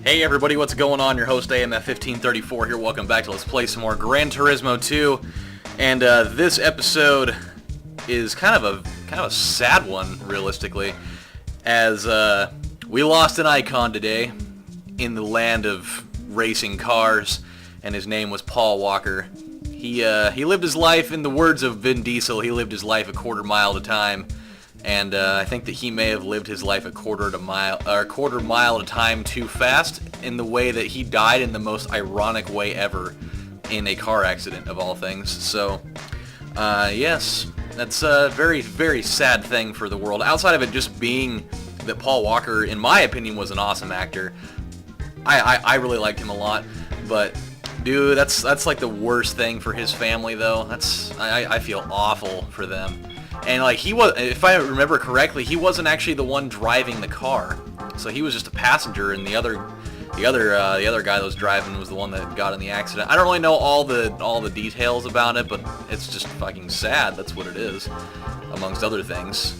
Hey everybody, what's going on? Your host AMF1534 here. Welcome back to Let's Play some more Gran Turismo 2. And this episode is kind of a sad one, realistically, as we lost an icon today in the land of racing cars, and his name was Paul Walker. He lived his life, in the words of Vin Diesel, he lived his life a quarter mile at a time. And I think that he may have lived his life a quarter mile at a time too fast, in the way that he died in the most ironic way ever, in a car accident of all things. So, yes, that's a very, very sad thing for the world. Outside of it just being that Paul Walker, in my opinion, was an awesome actor. I really liked him a lot, but dude, that's like the worst thing for his family, though. I feel awful for them. And like he was, if I remember correctly, he wasn't actually the one driving the car, so he was just a passenger, and the other guy that was driving was the one that got in the accident. I don't really know all the details about it, but it's just fucking sad. That's what it is, amongst other things.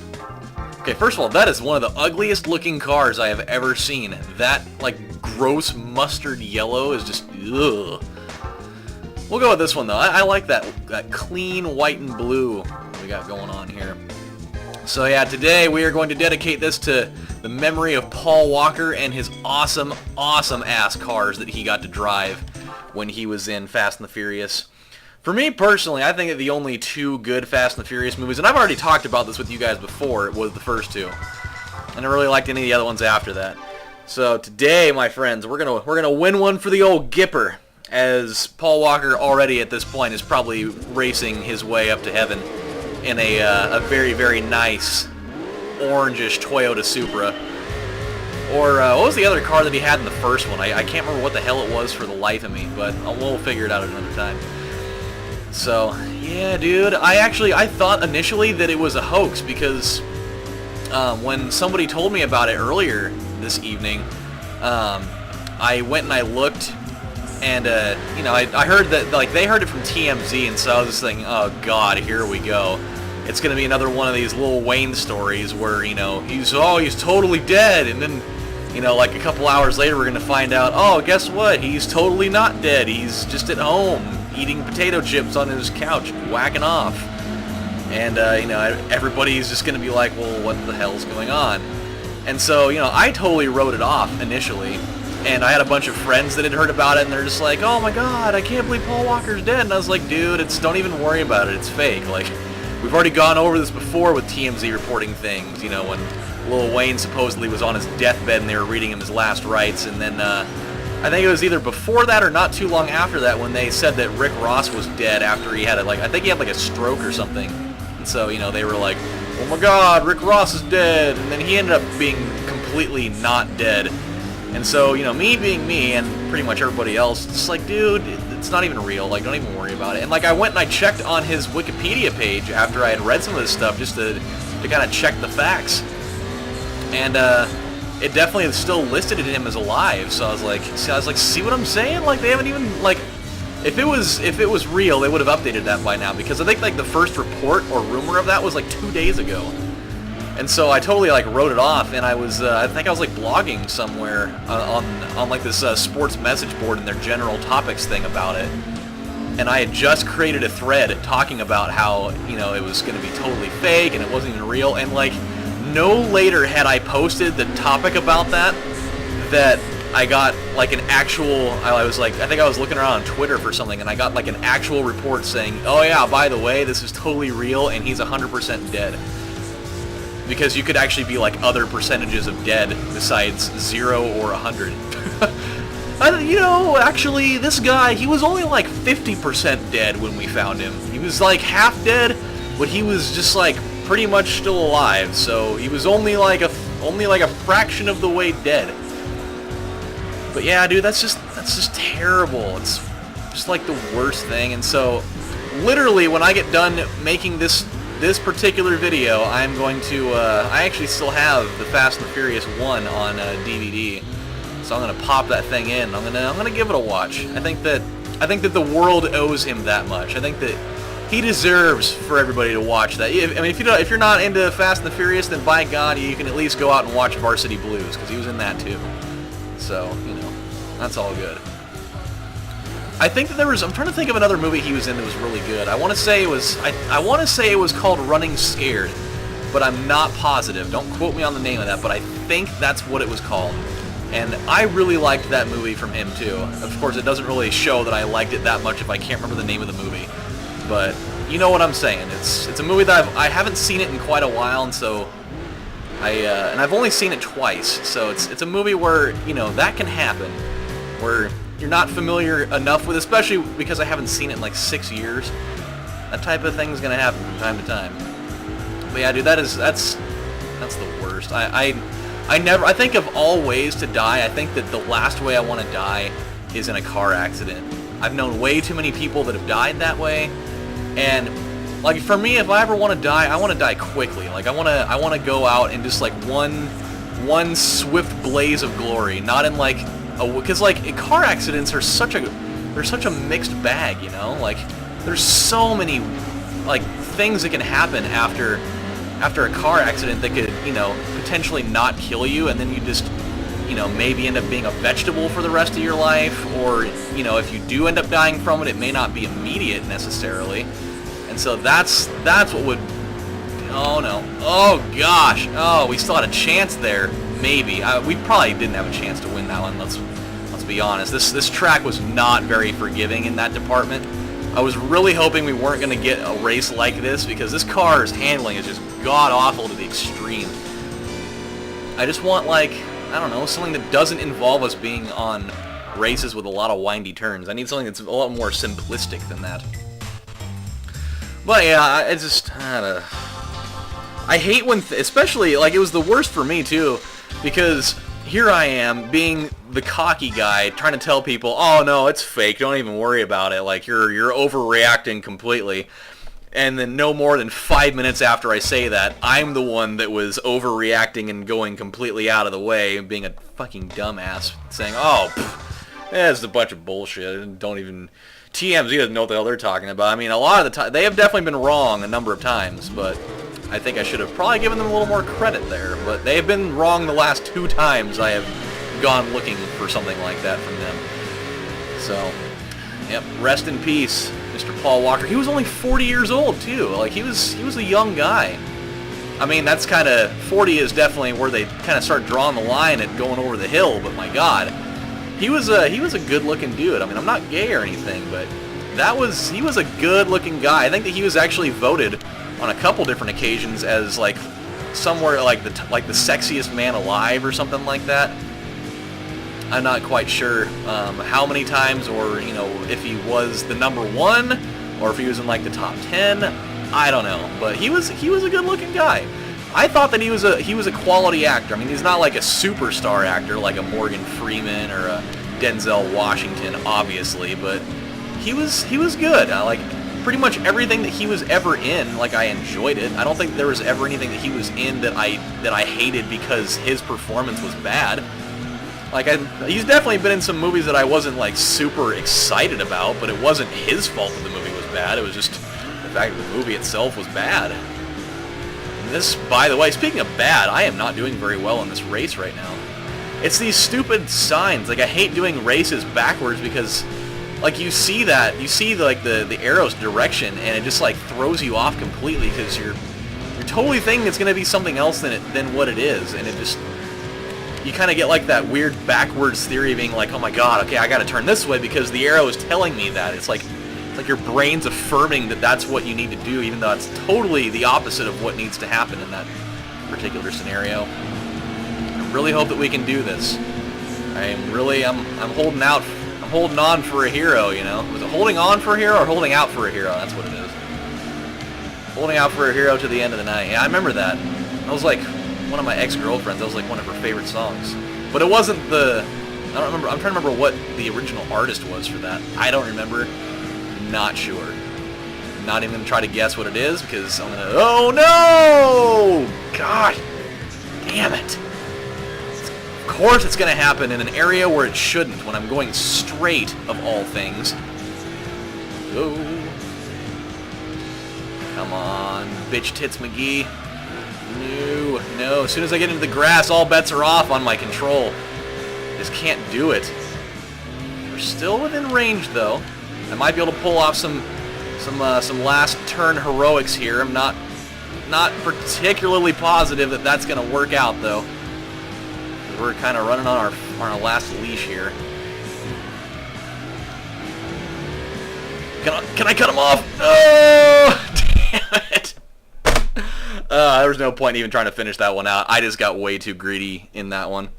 Okay, first of all, that is one of the ugliest looking cars I have ever seen. That like gross mustard yellow is just ugh. We'll go with this one though. I like that clean white and blue we got going on here. So yeah, today we are going to dedicate this to the memory of Paul Walker and his awesome ass cars that he got to drive when he was in Fast and the Furious. For me personally, I think that the only two good Fast and the Furious movies, and I've already talked about this with you guys before, was the first two. I never really liked any of the other ones after that. So today, my friends, we're gonna win one for the old Gipper, as Paul Walker already at this point is probably racing his way up to heaven in a very, very nice orangish Toyota Supra. Or what was the other car that he had in the first one? I can't remember what the hell it was for the life of me, but we'll figure it out another time. So yeah, dude, I thought initially that it was a hoax, because when somebody told me about it earlier this evening, I went and I looked. And, you know, I heard that, like, they heard it from TMZ, and so I was just thinking, oh, God, here we go. It's going to be another one of these Lil Wayne stories where, you know, he's totally dead, and then, you know, like, a couple hours later we're going to find out, oh, guess what? He's totally not dead. He's just at home eating potato chips on his couch, whacking off. And, you know, everybody's just going to be like, well, what the hell's going on? And so, you know, I totally wrote it off initially. And I had a bunch of friends that had heard about it, and they're just like, oh my God, I can't believe Paul Walker's dead. And I was like, dude, don't even worry about it. It's fake. Like, we've already gone over this before with TMZ reporting things, you know, when Lil Wayne supposedly was on his deathbed and they were reading him his last rites. And then I think it was either before that or not too long after that when they said that Rick Ross was dead after he had I think he had like a stroke or something. And so, you know, they were like, oh my God, Rick Ross is dead. And then he ended up being completely not dead. And so, you know, me being me, and pretty much everybody else, it's like, dude, it's not even real. Like, don't even worry about it. And, like, I went and I checked on his Wikipedia page after I had read some of this stuff just to kind of check the facts. And it definitely still listed him as alive. So I was like, see what I'm saying? Like, they haven't even, like, if it was real, they would have updated that by now. Because I think, like, the first report or rumor of that was, like, 2 days ago. And so I totally like wrote it off, and I think I was like blogging somewhere on like this sports message board in their general topics thing about it. And I had just created a thread talking about how, you know, it was going to be totally fake and it wasn't even real. And like no later had I posted the topic about that I got like an actual, I think I was looking around on Twitter for something, and I got like an actual report saying, oh yeah, by the way, this is totally real and he's 100% dead. Because you could actually be like other percentages of dead besides 0 or 100. You know, actually, this guy, he was only like 50% dead when we found him. He was like half dead, but he was just like pretty much still alive. So he was only like a fraction of the way dead. But yeah, dude, that's just terrible. It's just like the worst thing. And so, literally, when I get done making this particular video, I'm going to, I actually still have the Fast and the Furious 1 on DVD, so I'm going to pop that thing in. I'm going to give it a watch. I think that the world owes him that much. I think that he deserves for everybody to watch that. I mean, if you're not into Fast and the Furious, then by God, you can at least go out and watch Varsity Blues, because he was in that too. So, you know. That's all good. I think that I'm trying to think of another movie he was in that was really good. I want to say it was, I want to say it was called Running Scared, but I'm not positive. Don't quote me on the name of that, but I think that's what it was called. And I really liked that movie from him too. Of course, it doesn't really show that I liked it that much if I can't remember the name of the movie. But you know what I'm saying. It's a movie that I haven't seen it in quite a while, and so and I've only seen it twice. So it's a movie where, you know, that can happen, where you're not familiar enough with, especially because I haven't seen it in like 6 years. That type of thing's gonna happen from time to time. But yeah, dude, that's the worst. I think of all ways to die, I think that the last way I want to die is in a car accident. I've known way too many people that have died that way, and like for me, if I ever want to die, I want to die quickly. Like I want to go out and just like one swift blaze of glory, not in like because like car accidents are such a mixed bag, you know? Like there's so many like things that can happen after a car accident that could, you know, potentially not kill you, and then you just, you know, maybe end up being a vegetable for the rest of your life, or, you know, if you do end up dying from it, it may not be immediate necessarily. And so that's what would, oh no, oh gosh, oh, we still had a chance there, maybe. We probably didn't have a chance to win that one, let's be honest. This track was not very forgiving in that department. I was really hoping we weren't going to get a race like this, because this car's handling is just god-awful to the extreme. I just want, like, I don't know, something that doesn't involve us being on races with a lot of windy turns. I need something that's a lot more simplistic than that. But yeah, I hate when, especially, like, it was the worst for me, too, because here I am, being the cocky guy, trying to tell people, oh no, it's fake, don't even worry about it, like, you're overreacting completely. And then no more than 5 minutes after I say that, I'm the one that was overreacting and going completely out of the way, being a fucking dumbass, saying, oh, it's a bunch of bullshit, don't even, TMZ doesn't know what the hell they're talking about. I mean, a lot of the time, they have definitely been wrong a number of times, but I think I should have probably given them a little more credit there, but they have been wrong the last 2 times I have gone looking for something like that from them. So, yep, rest in peace, Mr. Paul Walker. He was only 40 years old, too. Like, he was a young guy. I mean, that's kind of, 40 is definitely where they kind of start drawing the line at going over the hill, but my God, he was a good-looking dude. I mean, I'm not gay or anything, but he was a good-looking guy. I think that he was actually voted on a couple different occasions as like somewhere like the sexiest man alive or something like that. I'm not quite sure how many times, or, you know, if he was the #1 or if he was in like the top 10. I don't know, but he was a good-looking guy. I thought that he was a quality actor. I mean, he's not like a superstar actor like a Morgan Freeman or a Denzel Washington, obviously, but he was good. I like pretty much everything that he was ever in, like, I enjoyed it. I don't think there was ever anything that he was in that I hated because his performance was bad. Like, he's definitely been in some movies that I wasn't, like, super excited about, but it wasn't his fault that the movie was bad. It was just the fact that the movie itself was bad. And this, by the way, speaking of bad, I am not doing very well in this race right now. It's these stupid signs. Like, I hate doing races backwards because, like, you see like the arrow's direction, and it just like throws you off completely because you're totally thinking it's gonna be something else than what it is, and it just, you kind of get like that weird backwards theory of being like, oh my God, okay, I got to turn this way because the arrow is telling me that. It's like your brain's affirming that that's what you need to do, even though it's totally the opposite of what needs to happen in that particular scenario. I really hope that we can do this. I'm holding out. Holding on for a hero, you know? Was it holding on for a hero or holding out for a hero? That's what it is. Holding out for a hero to the end of the night. Yeah, I remember that. That was like one of my ex-girlfriends. That was like one of her favorite songs. But it wasn't I don't remember. I'm trying to remember what the original artist was for that. I don't remember. Not sure. Not even going to try to guess what it is because I'm going to... Oh, no! God damn it. Of course it's going to happen in an area where it shouldn't, when I'm going straight, of all things. Oh. Come on, bitch tits McGee. No. As soon as I get into the grass, all bets are off on my control. Just can't do it. still within range, though. I might be able to pull off some last turn heroics here. I'm not particularly positive that that's going to work out, though. We're kind of running on our last leash here. Can I cut him off? Oh, damn it. There was no point in even trying to finish that one out. I just got way too greedy in that one.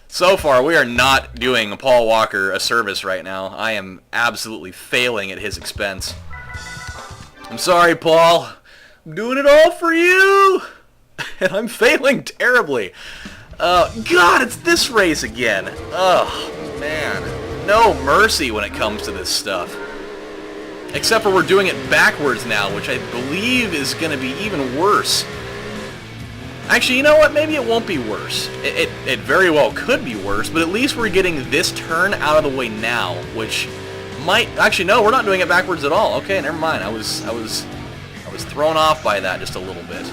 So far, we are not doing Paul Walker a service right now. I am absolutely failing at his expense. I'm sorry, Paul. I'm doing it all for you. And I'm failing terribly. God, it's this race again. Oh, man. No mercy when it comes to this stuff. Except for we're doing it backwards now, which I believe is going to be even worse. Actually, you know what? Maybe it won't be worse. It very well could be worse, but at least we're getting this turn out of the way now, which might... Actually, no, we're not doing it backwards at all. Okay, never mind. I was thrown off by that just a little bit.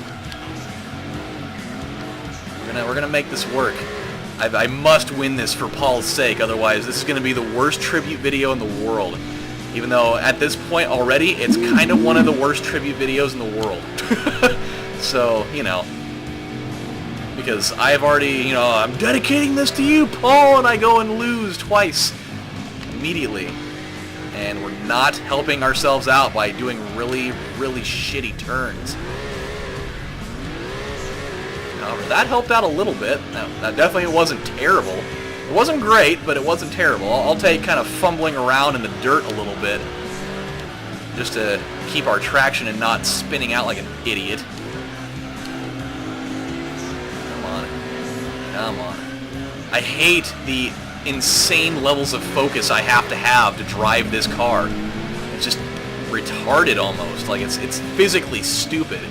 We're gonna make this work. I must win this for Paul's sake, otherwise this is gonna be the worst tribute video in the world. Even though at this point already, it's kind of one of the worst tribute videos in the world. So, you know, because I've already, you know, I'm dedicating this to you, Paul, and I go and lose twice immediately. And we're not helping ourselves out by doing really, really shitty turns. However, that helped out a little bit. That definitely wasn't terrible. It wasn't great, but it wasn't terrible. I'll take kind of fumbling around in the dirt a little bit just to keep our traction and not spinning out like an idiot. Come on. Come on. I hate the insane levels of focus I have to drive this car. It's just retarded almost. Like, it's physically stupid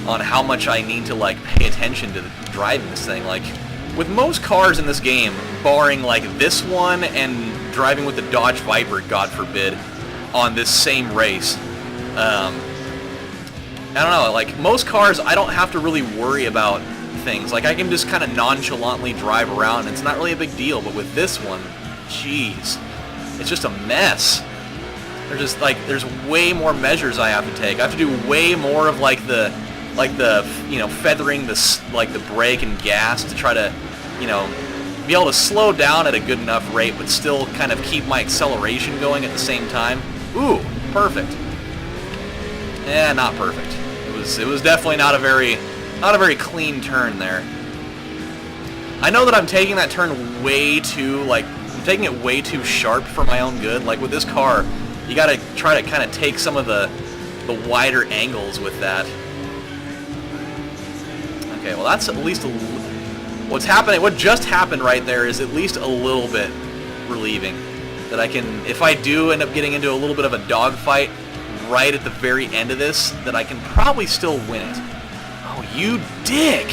on how much I need to, like, pay attention to driving this thing. Like, with most cars in this game, barring like this one and driving with the Dodge Viper, God forbid, on this same race, I don't know, like most cars I don't have to really worry about things. Like I can just kind of nonchalantly drive around, it's not really a big deal, but with this one, jeez, it's just a mess. There's just like, there's way more measures I have to take. I have to do way more of like the you know, feathering the brake and gas to try to, you know, be able to slow down at a good enough rate, but still kind of keep my acceleration going at the same time. Ooh, perfect. Yeah, not perfect. It was definitely not a very clean turn there. I know that I'm taking that turn way too, like, I'm taking it way too sharp for my own good. Like with this car, you gotta try to kind of take some of the wider angles with that. Okay, well that's at least what's happening. What just happened right there is at least a little bit relieving. That I can, if I do end up getting into a little bit of a dogfight right at the very end of this, that I can probably still win it. Oh, you dick!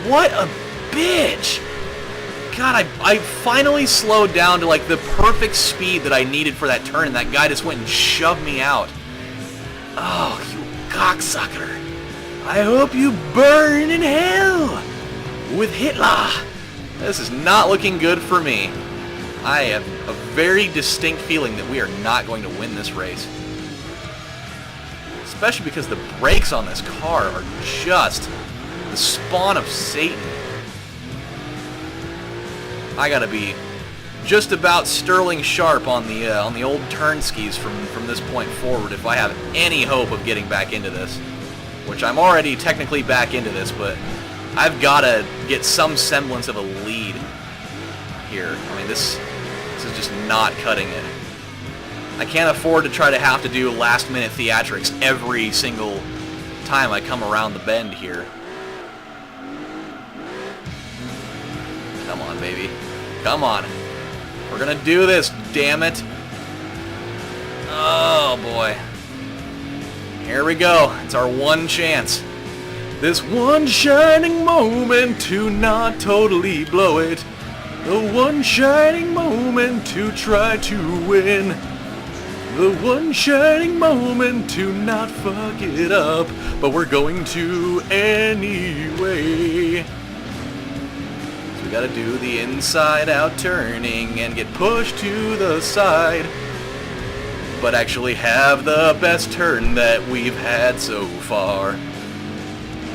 What a bitch! God, I finally slowed down to like the perfect speed that I needed for that turn, and that guy just went and shoved me out. Oh, you cocksucker! I hope you burn in hell with Hitler. This is not looking good for me. I have a very distinct feeling that we are not going to win this race. Especially because the brakes on this car are just the spawn of Satan. I gotta be just about sterling sharp on the old turn skis from this point forward if I have any hope of getting back into this. Which I'm already technically back into this, but I've got to get some semblance of a lead here. I mean, this is just not cutting it. I can't afford to try to have to do last-minute theatrics every single time I come around the bend here. Come on, baby. Come on. We're gonna do this, damn it. Oh, boy. Here we go. It's our one chance. This one shining moment to not totally blow it. The one shining moment to try to win. The one shining moment to not fuck it up. But we're going to anyway. So We gotta do the inside-out turning and get pushed to the side, but actually have the best turn that we've had so far.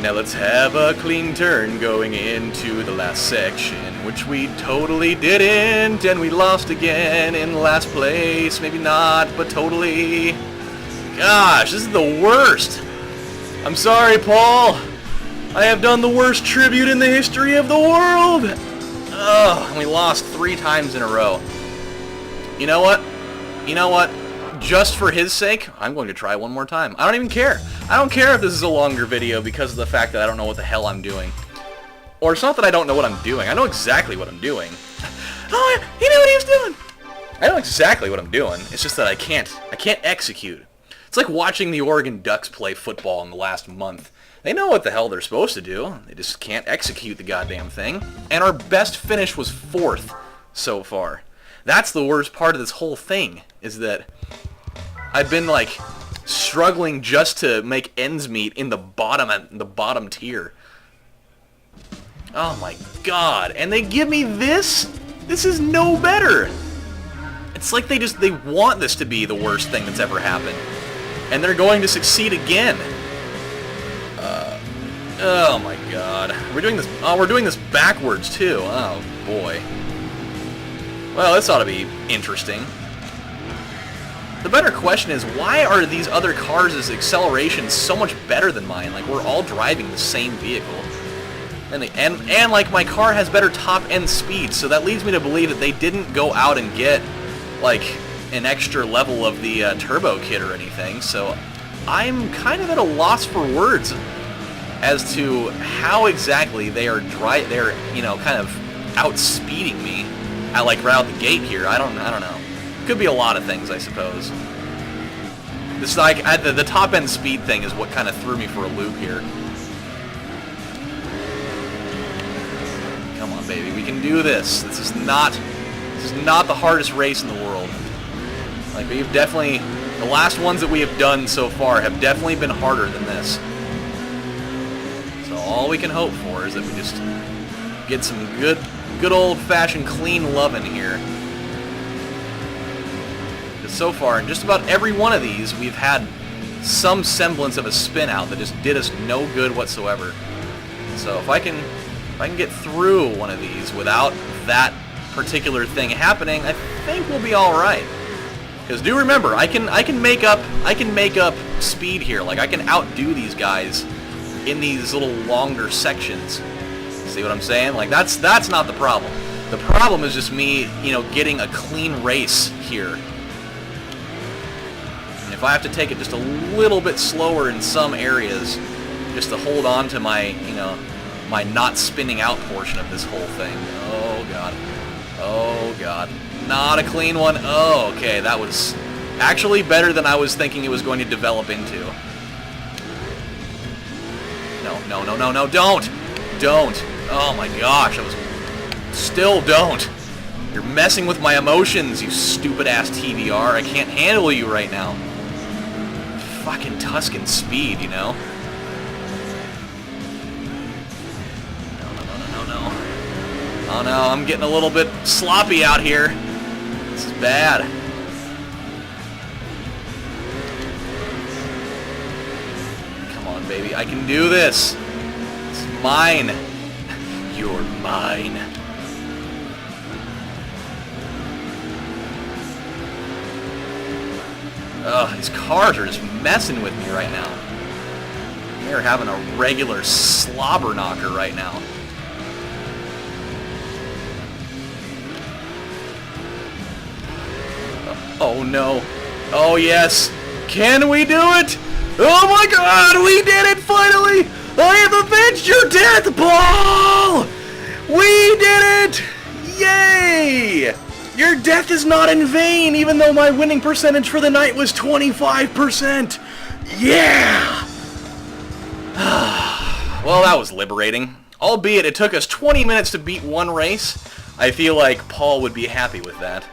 Now let's have a clean turn going into the last section, which we totally didn't, and we lost again in last place. Maybe not, but totally. Gosh, this is the worst. I'm sorry, Paul. I have done the worst tribute in the history of the world. Ugh, and we lost 3 times in a row. You know what? You know what? Just for his sake, I'm going to try one more time. I don't even care. I don't care if this is a longer video because of the fact that I don't know what the hell I'm doing. Or it's not that I don't know what I'm doing. I know exactly what I'm doing. Oh, he knew what he was doing. I know exactly what I'm doing. It's just that I can't execute. It's like watching the Oregon Ducks play football in the last month. They know what the hell they're supposed to do. They just can't execute the goddamn thing. And our best finish was 4th so far. That's the worst part of this whole thing, is that I've been like struggling just to make ends meet in the bottom tier. Oh my god. And they give me this? This is no better. It's like they want this to be the worst thing that's ever happened. And they're going to succeed again. Oh my god. We're doing this we're doing this backwards too. Oh boy. Well, this ought to be interesting. The better question is, why are these other cars' accelerations so much better than mine? Like, we're all driving the same vehicle. And like, my car has better top-end speed, so that leads me to believe that they didn't go out and get, like, an extra level of the turbo kit or anything, so I'm kind of at a loss for words as to how exactly they're, you know, kind of outspeeding me at, like, right out the gate here. I don't know. Could be a lot of things, I suppose. This is like the top-end speed thing is what kind of threw me for a loop here. Come on, baby, we can do this. This is not the hardest race in the world. Like, we've definitely, the last ones that we have done so far have definitely been harder than this. So all we can hope for is that we just get some good old-fashioned clean loving here. So far, in just about every one of these, we've had some semblance of a spin out that just did us no good whatsoever. So if I can get through one of these without that particular thing happening, I think we'll be all right. Because do remember, I can make up speed here. Like, I can outdo these guys in these little longer sections. See what I'm saying? Like, that's not the problem. The problem is just me, you know, getting a clean race here. If I have to take it just a little bit slower in some areas, just to hold on to my, you know, my not spinning out portion of this whole thing. Oh god. Oh god. Not a clean one. Oh, okay, that was actually better than I was thinking it was going to develop into. No, don't! Don't! Oh my gosh, I was... Still don't! You're messing with my emotions, you stupid-ass TVR. I can't handle you right now. Fucking Tuscan speed, you know? No. Oh no, I'm getting a little bit sloppy out here. This is bad. Come on, baby, I can do this. It's mine. You're mine. Ugh, these cars are just messing with me right now. They're having a regular slobber knocker right now. Oh no. Oh yes. Can we do it? Oh my god, we did it finally! I have avenged your death, Paul! We did it! Yay! Your death is not in vain, even though my winning percentage for the night was 25%. Yeah! Well, that was liberating. Albeit it took us 20 minutes to beat one race. I feel like Paul would be happy with that.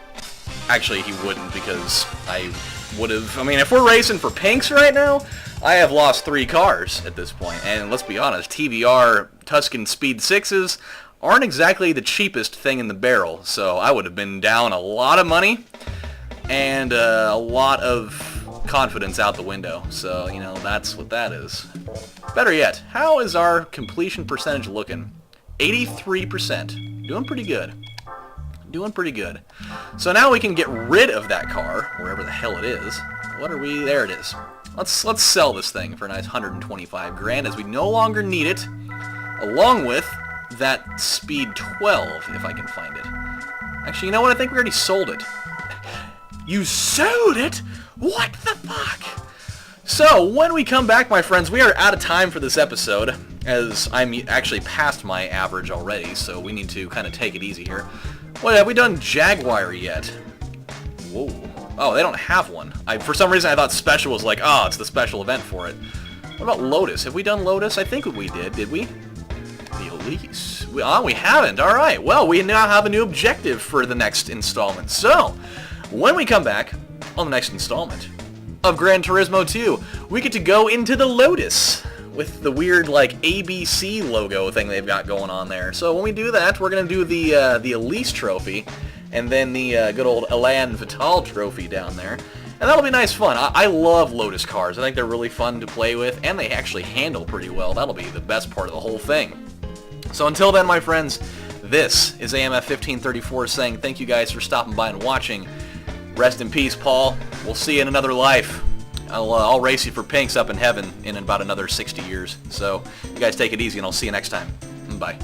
Actually, he wouldn't, because I would have... I mean, if we're racing for pinks right now, I have lost 3 cars at this point, and let's be honest, TVR Tuscan Speed 6s aren't exactly the cheapest thing in the barrel, so I would have been down a lot of money and a lot of confidence out the window. So, you know, that's what that is. Better yet, how is our completion percentage looking? 83%. Doing pretty good. Doing pretty good. So now we can get rid of that car, wherever the hell it is. What are we? There it is. Let's sell this thing for a nice 125 grand, as we no longer need it, along with that Speed 12, if I can find it. Actually, you know what? I think we already sold it. You sold it? What the fuck? So, when we come back, my friends, we are out of time for this episode, as I'm actually past my average already, so we need to kind of take it easy here. What, have we done Jaguar yet? Whoa. Oh, they don't have one. For some reason, I thought Special was like, oh, it's the special event for it. What about Lotus? Have we done Lotus? I think we did we? The Elise. We haven't. All right. Well, we now have a new objective for the next installment. So, when we come back on the next installment of Gran Turismo 2, we get to go into the Lotus with the weird, like, ABC logo thing they've got going on there. So when we do that, we're going to do the Elise trophy, and then the good old Elan Vital trophy down there. And that'll be nice fun. I love Lotus cars. I think they're really fun to play with, and they actually handle pretty well. That'll be the best part of the whole thing. So until then, my friends, this is AMF 1534 saying thank you guys for stopping by and watching. Rest in peace, Paul. We'll see you in another life. I'll race you for pinks up in heaven in about another 60 years. So you guys take it easy, and I'll see you next time. Bye.